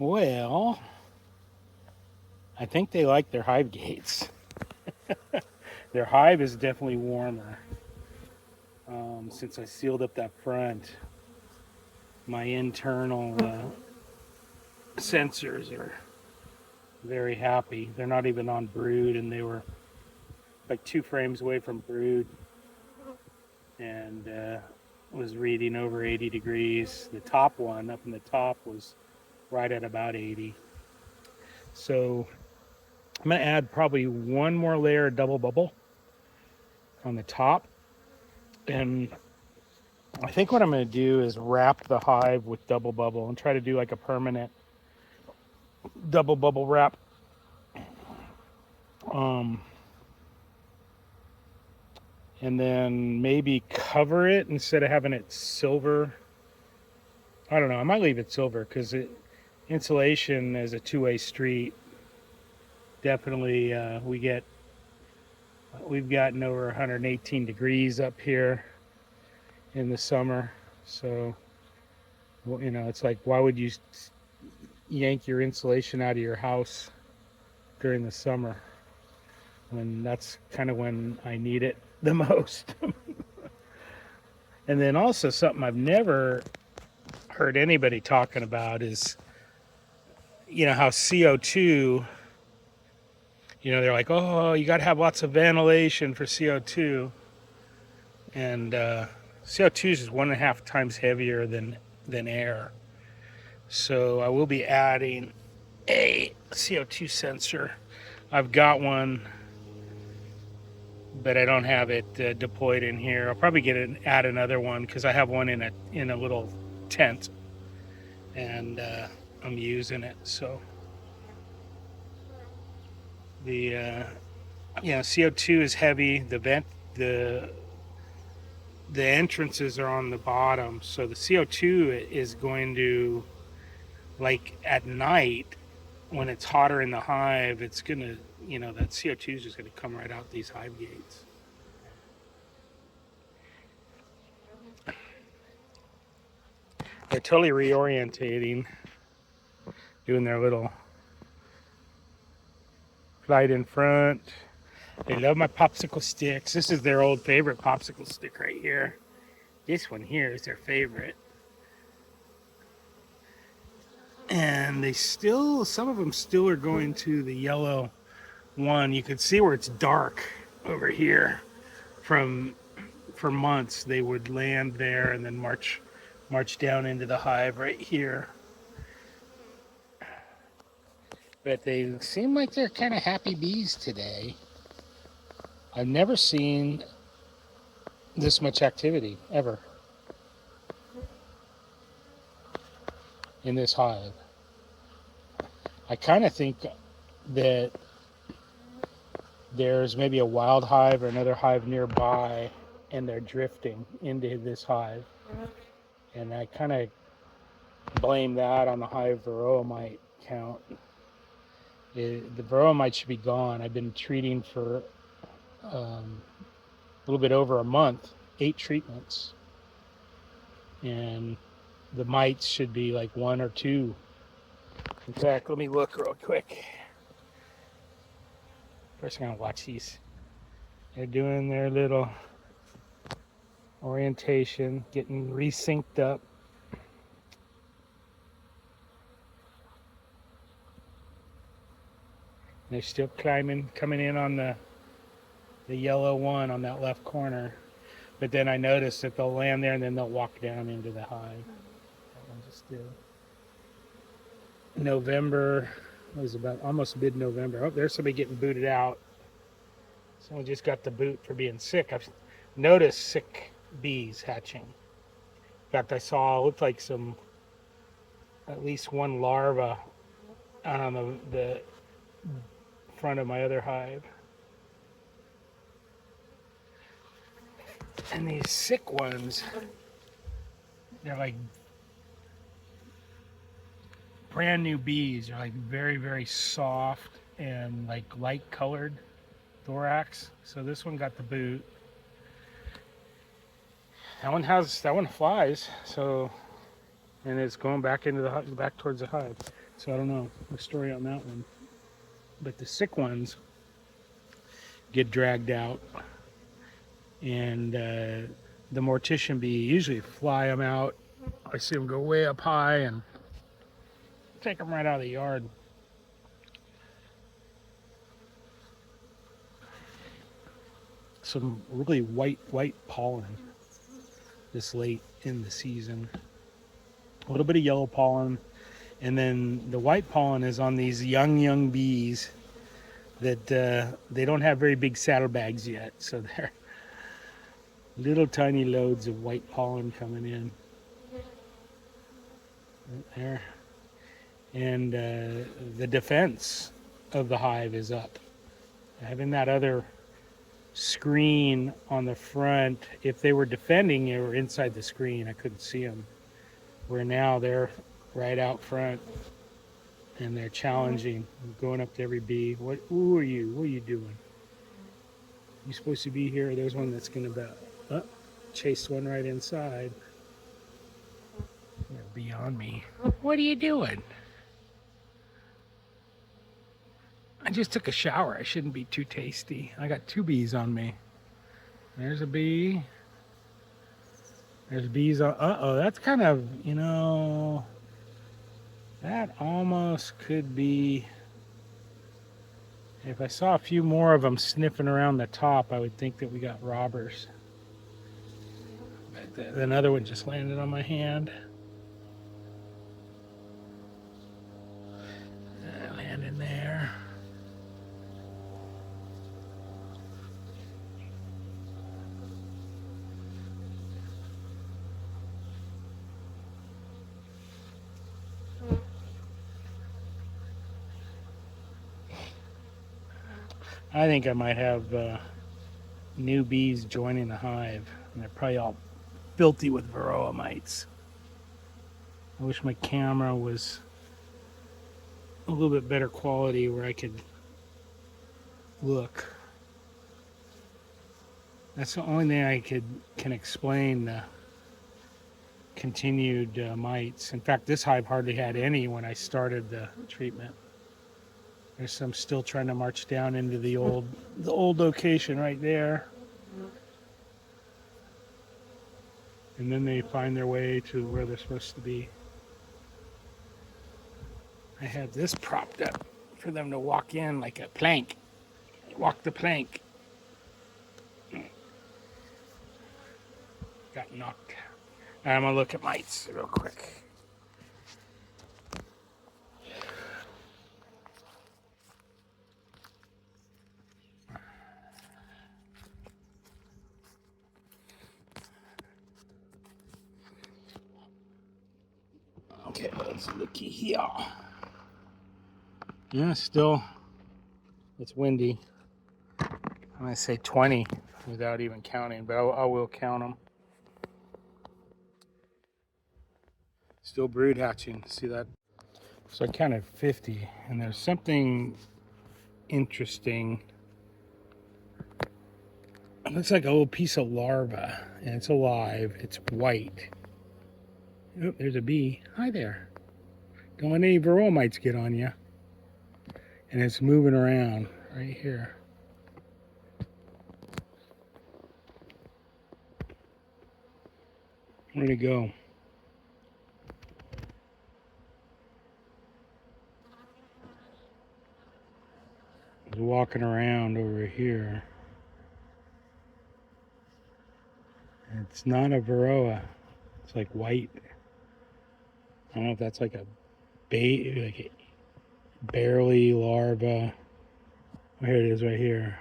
Well, I think they like their hive gates. Their hive is definitely warmer. Since I sealed up that front, my internal sensors are very happy. They're not even on brood, and they were like 2 frames away from brood, and was reading over 80 degrees. The top one up in the top was right at about 80. So I'm going to add probably one more layer of double bubble on the top. And I think what I'm going to do is wrap the hive with double bubble and try to do like a permanent double bubble wrap. Um, and then maybe cover it instead of having it silver. I don't know. I might leave it silver because insulation is a two-way street. Definitely, we've gotten over 118 degrees up here in the summer. So, it's like, why would you yank your insulation out of your house during the summer when that's kind of when I need it the most? And then also something I've never heard anybody talking about is, how CO2, they're like, oh, you got to have lots of ventilation for CO2. And CO2 is 1.5 times heavier than air. So I will be adding a CO2 sensor. I've got one, but I don't have it deployed in here. I'll probably add another one because I have one in a little tent, and I'm using it. So the CO2 is heavy. The entrances are on the bottom, so the CO2 is going to, like at night when it's hotter in the hive, it's gonna, that CO2 is just gonna come right out these hive gates. They're totally reorientating, doing their little flight in front. They love my popsicle sticks. This is their old favorite popsicle stick right here. This one here is their favorite. And some of them still are going to the yellow one. You can see where it's dark over here. For months they would land there and then march down into the hive right here. But they seem like they're kind of happy bees today. I've never seen this much activity ever in this hive. I kind of think that there's maybe a wild hive or another hive nearby, and they're drifting into this hive. And I kind of blame that on the hive varroa mite count. The varroa mite should be gone. I've been treating for a little bit over a month, 8 treatments. And the mites should be like 1 or 2. In fact, let me look real quick. First, I'm going to watch these. They're doing their little orientation, getting resynced up. They're still coming in on the yellow one on that left corner. But then I noticed that they'll land there and then they'll walk down into the hive. That one just did. November, it was about almost mid-November. Oh, there's somebody getting booted out. Someone just got the boot for being sick. I've noticed sick bees hatching. In fact, I saw, it looked like at least one larva on the front of my other hive. And these sick ones, they're like brand new bees. They're like very, very soft and like light colored thorax. So this one got the boot. That one flies. So, and it's going back towards the hive. So I don't know the story on that one. But the sick ones get dragged out, and the mortician bee usually fly them out. I see them go way up high and take them right out of the yard. Some really white pollen this late in the season. A little bit of yellow pollen, and then the white pollen is on these young bees that they don't have very big saddlebags yet, so they're little tiny loads of white pollen coming in right there. And the defense of the hive is up. Having that other screen on the front, if they were defending, they were inside the screen. I couldn't see them. Where now they're right out front and they're challenging, going up to every bee. Who are you? What are you doing? You supposed to be here? There's one that's going to chase one right inside. They're beyond me. What are you doing? I just took a shower. I shouldn't be too tasty. I got 2 bees on me. There's a bee. There's bees on. Uh-oh, that's kind of, that almost could be. If I saw a few more of them sniffing around the top, I would think that we got robbers. But another one just landed on my hand. Land in there. I think I might have new bees joining the hive, and they're probably all filthy with varroa mites. I wish my camera was a little bit better quality where I could look. That's the only thing I can explain the continued mites. In fact, this hive hardly had any when I started the treatment. There's some still trying to march down into the old location right there. And then they find their way to where they're supposed to be. I had this propped up for them to walk in like a plank. Walk the plank. Got knocked. I'm gonna look at mites real quick. Okay, let's looky here. Yeah, still, it's windy. I'm gonna say 20 without even counting, but I will count them. Still brood hatching. See that? So I counted 50, and there's something interesting. It looks like a little piece of larva, and it's alive. It's white. Oh, there's a bee. Hi there. Don't let any varroa mites get on you. And it's moving around right here. Where'd it go? It's walking around over here. It's not a varroa. It's like white. I don't know if that's like a barely larva. Oh, here it is right here.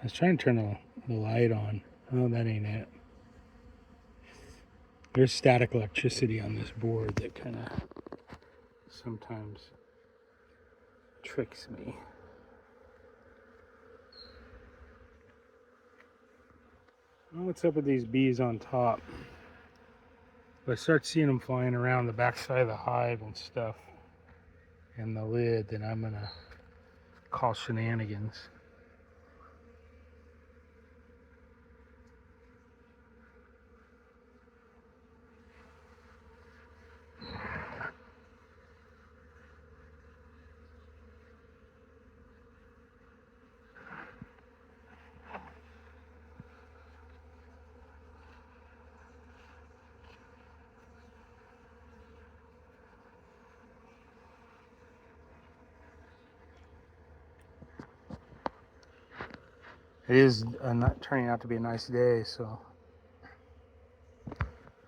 I was trying to turn the light on. Oh, that ain't it. There's static electricity on this board that kind of sometimes tricks me. What's up with these bees on top? If I start seeing them flying around the backside of the hive and stuff and the lid, then I'm gonna call shenanigans. It is not turning out to be a nice day, so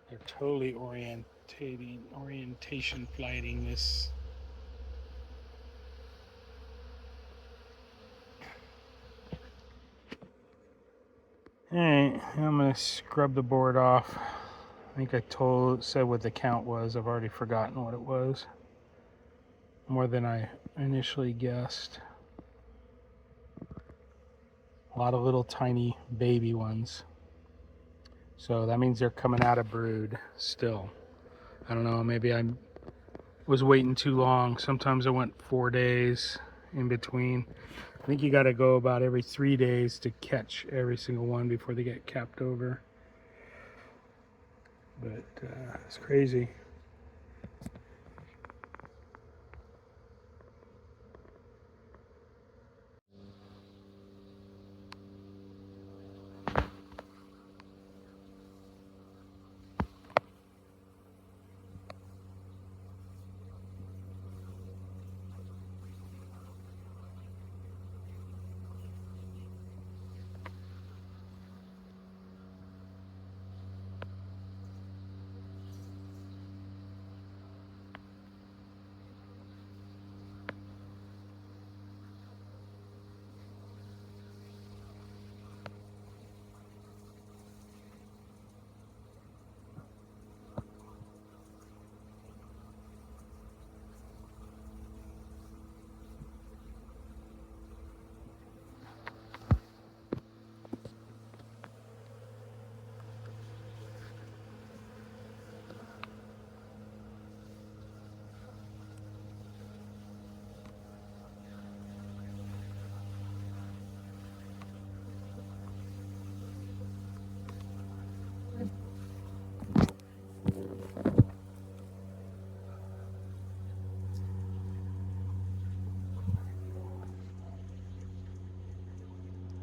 they're totally orientation flighting this. Alright, I'm gonna scrub the board off. I think I said what the count was. I've already forgotten what it was. More than I initially guessed. A lot of little tiny baby ones. So that means they're coming out of brood still. I don't know, maybe I was waiting too long. Sometimes I went 4 days in between. I think you got to go about every 3 days to catch every single one before they get capped over. But it's crazy.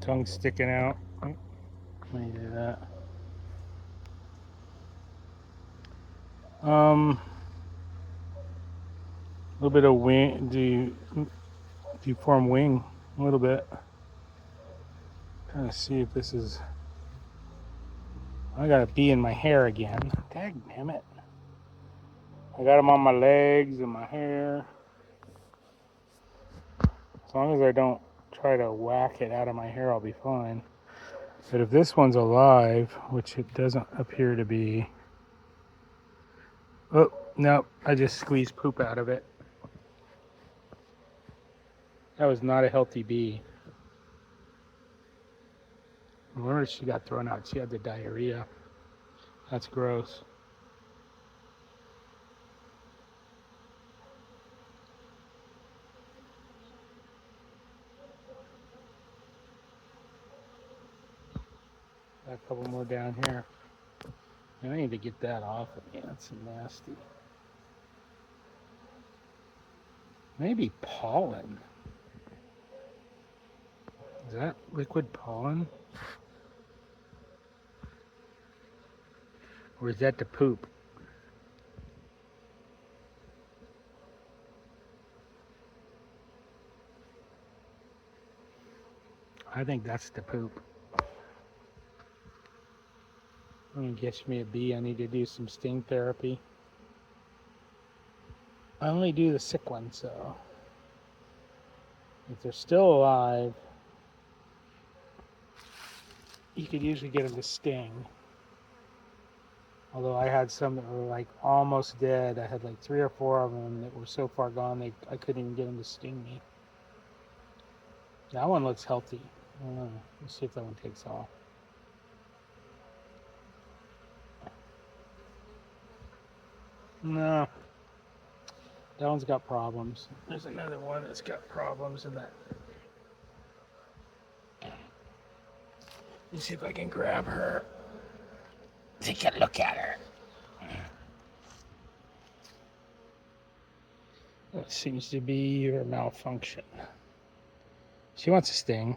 Tongue sticking out. Oh, let me do that. A little bit of wing. Do you form wing a little bit? Trying to see if this is. I got a bee in my hair again. Dang damn it! I got them on my legs and my hair. As long as I don't try to whack it out of my hair, I'll be fine. But if this one's alive, which it doesn't appear to be. Oh, no, I just squeezed poop out of it. That was not a healthy bee. I wonder if she got thrown out. She had the diarrhea. That's gross. Got a couple more down here. I need to get that off of me. That's nasty. Maybe pollen. Is that liquid pollen? Or is that the poop? I think that's the poop. I'm gonna get me a bee. I need to do some sting therapy. I only do the sick ones, so if they're still alive, you could usually get them to sting. Although I had some that were like almost dead. I had like 3 or 4 of them that were so far gone I couldn't even get them to sting me. That one looks healthy. I don't know. Let's see if that one takes off. No. That one's got problems. There's another one that's got problems in that. Let's see if I can grab her. Take a look at her. That seems to be her malfunction. She wants to sting.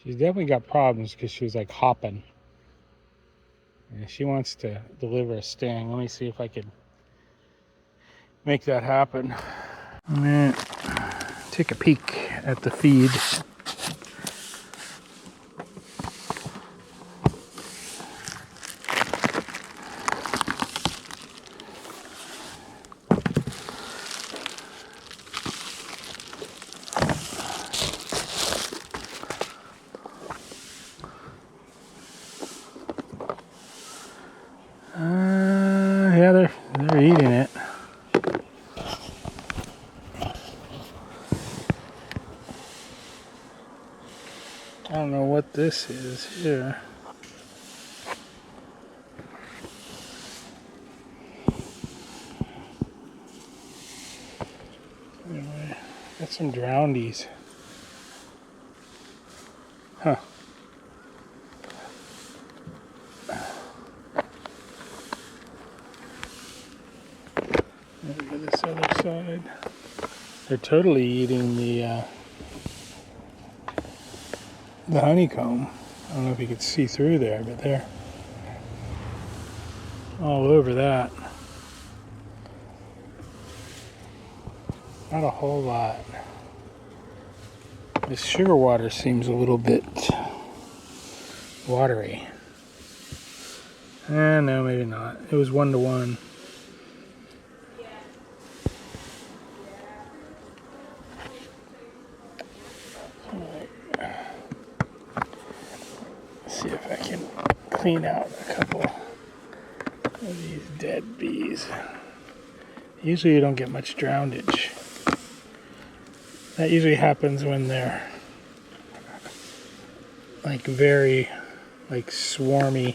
She's definitely got problems because she was like hopping. And She wants to deliver a sting. Let me see if I can make that happen. I'm gonna take a peek at the feed. Yeah, they're eating it. I don't know what this is here. Anyway, got some drowndies. Huh. Look at this other side. They're totally eating the honeycomb. I don't know if you could see through there, but they're all over that. Not a whole lot. This sugar water seems a little bit watery. No, maybe not. It was 1-to-1. See if I can clean out a couple of these dead bees. Usually you don't get much drownage. That usually happens when they're like very swarmy.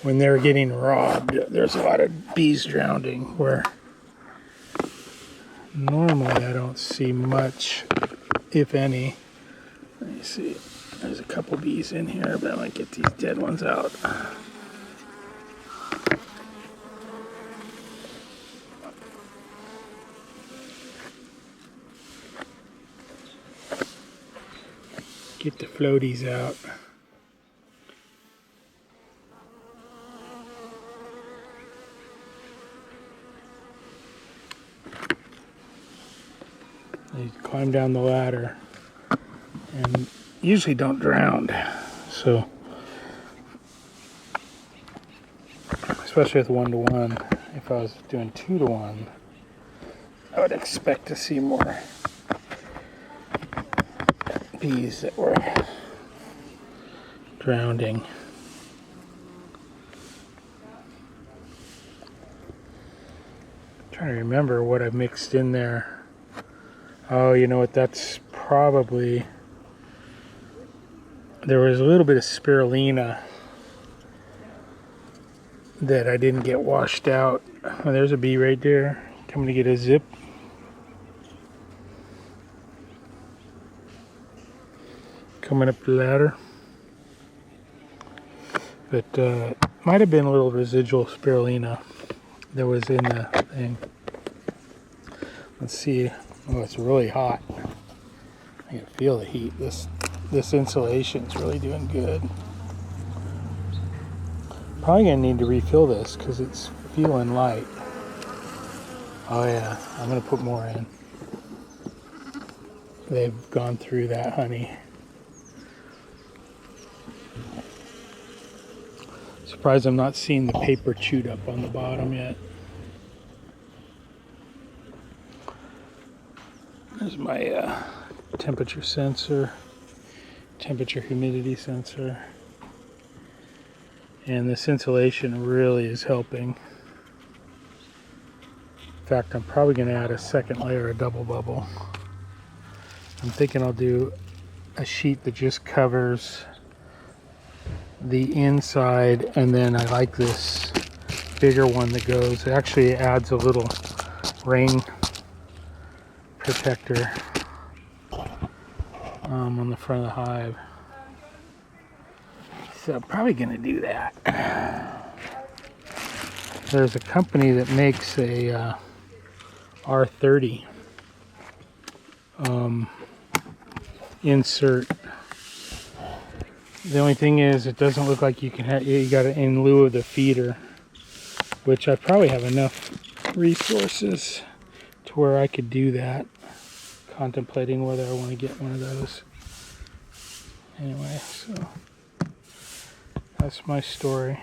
When they're getting robbed, there's a lot of bees drowning, where normally I don't see much, if any. Let me see. There's a couple bees in here, but I might get these dead ones out. Get the floaties out. They climb down the ladder and usually don't drown. So, especially with 1-to-1, if I was doing 2-to-1, I would expect to see more bees that were drowning. I'm trying to remember what I mixed in there. Oh, you know what? That's probably... There was a little bit of spirulina that I didn't get washed out. Oh, there's a bee right there coming to get a zip. Coming up the ladder. But might have been a little residual spirulina that was in the thing. Let's see. Oh, it's really hot. I can feel the heat. This insulation is really doing good. Probably gonna need to refill this because it's feeling light. Oh yeah, I'm gonna put more in. They've gone through that honey. Surprised I'm not seeing the paper chewed up on the bottom yet. There's my temperature sensor, temperature humidity sensor. And this insulation really is helping. In fact, I'm probably going to add a second layer of double bubble. I'm thinking I'll do a sheet that just covers the inside, and then I like this bigger one that goes, it actually adds a little rain protector on the front of the hive. So I'm probably going to do that. There's a company that makes a R30 insert The only thing is, it doesn't look like you can have, you got it in lieu of the feeder, which I probably have enough resources to where I could do that. Contemplating whether I want to get one of those. Anyway, so that's my story.